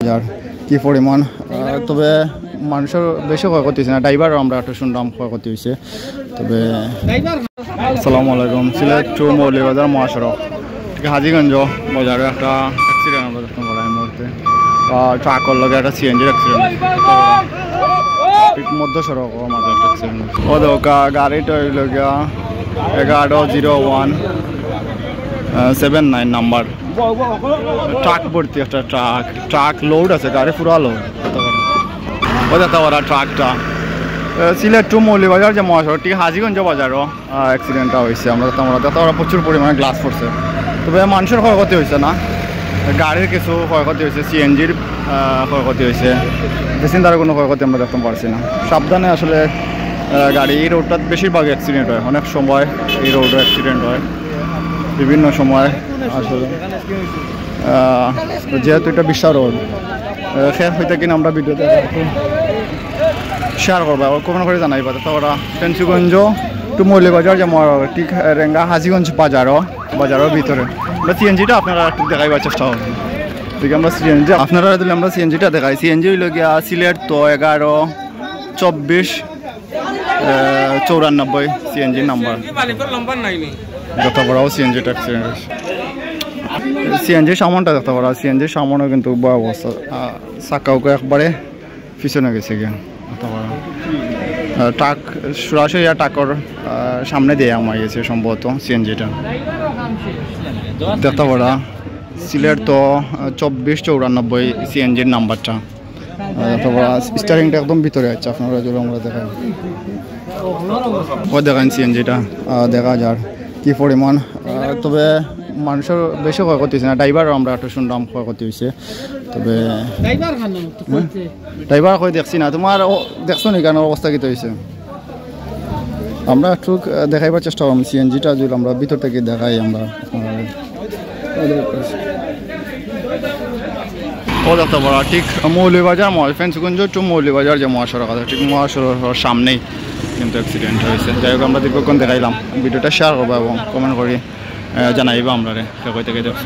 যার কি পরিমাণ, তবে মানুষের বেশি ক্ষয়ক্ষতি হয়েছে না, ড্রাইভারও আমরা একটু শুনলাম ক্ষয়ক্ষতি হয়েছে। তবে আসসালামু আলাইকুম, সিলেট টু মৌলভীবাজার মহাসড়ক থেকে হাজিগঞ্জ বাজারে একটা অ্যাক্সিডেন্ট আমরা দেখতে পাই এই মুহূর্তে। ট্রাকের লগে একটা সিএনজির অ্যাক্সিডেন্ট, ঠিক মধ্য সড়কের মাঝে একটা অ্যাক্সিডেন্ট। ও দোকা গাড়িটা হইল গিয়া 110179 নাম্বার, ট্রাক ভর্তি একটা ট্রাক লোড আছে, গাড়ি পুরা লোড। ও দেখতে পারা ট্রাকটা সিলেট টু মৌলভীবাজার যে মহাসড়ক ঠিক হাজিগঞ্জ বাজারও অ্যাক্সিডেন্টটা হয়েছে। আমরা দেখতে পারা প্রচুর পরিমাণে গ্লাস পড়ছে, তবে মানুষের ক্ষয়ক্ষতি হয়েছে না, গাড়ির কিছু ক্ষয়ক্ষতি হয়েছে, সিএনজির ক্ষয়ক্ষতি হয়েছে, প্যাসেঞ্জারের কোনো ক্ষয়ক্ষতি আমরা দেখতে পারছি না। সাবধানে আসলে গাড়ি, এই রোডটা বেশিরভাগ অ্যাক্সিডেন্ট হয়, অনেক সময় এই রোডে অ্যাক্সিডেন্ট হয় বিভিন্ন সময়। আসলে যেহেতু এটা বিশাল রোড, শেষ হইতে কিনা আমরা ভিডিওতে শেয়ার করবো, কখনো করে জানাইবা। তো ওরা ফেন্সিগঞ্জ টু মৌলভীবাজার যে ঠিক রেঙ্গা হাজিগঞ্জ বাজারের ভিতরে আমরা সিএনজিটা আপনারা একটু দেখাইবার চেষ্টা করবেন। ঠিক আমরা সিএনজি আপনারা দিলে আমরা সিএনজিটা দেখাই। সিএনজি হইল গিয়া সিলেট তো 112494 সিএনজি নাম্বার, যত বড়ও সিএনজিটা অ্যাক্সিডেন্ট হয়েছে। সিএনজির সামানটা দেখতে পারা, সিএনজির সামানও কিন্তু বড় অবস্থা, চাকাওকে একবারে পিছনে গেছে গিয়া। ট্রাক সরাসরি ট্রাকের সামনে দিয়ে আমার গেছে সম্ভবত সিএনজিটা। দেখতে পারা সিলেট তো 2494 সিএনজির নাম্বারটা। দেখতে পারা স্টারিংটা একদম ভিতরে আছে, আপনারা যদি আমরা দেখাই ও দেখান সিএনজিটা দেখা যার কি পরিমাণ, তবে মানুষের বেশি ক্ষয়ক্ষতি হয়েছে না, ড্রাইভারও আমরা একটু শুনলাম ক্ষয়ক্ষতি হয়েছে। তবে ড্রাইভার কই দেখছি না, তোমার দেখছো নি কেন অবস্থা কি হয়েছে? আমরা একটু দেখাইবার চেষ্টা করলাম সিএনজিটা, যদি আমরা ভিতর থেকে দেখাই আমরা। ও দেখতে পারা ঠিক মৌলভীবাজার ফেন্সিগঞ্জ টু মৌলভীবাজার যে মহাসড়ক আছে, ঠিক মহাসড়কের সামনেই কিন্তু অ্যাক্সিডেন্ট হয়েছে। যাই হোক আমরা দীর্ঘক্ষণ দেখাইলাম, ভিডিওটা শেয়ার করবো এবং কমেন্ট করে জানাইবা আমরা রে থেকে দেখছি।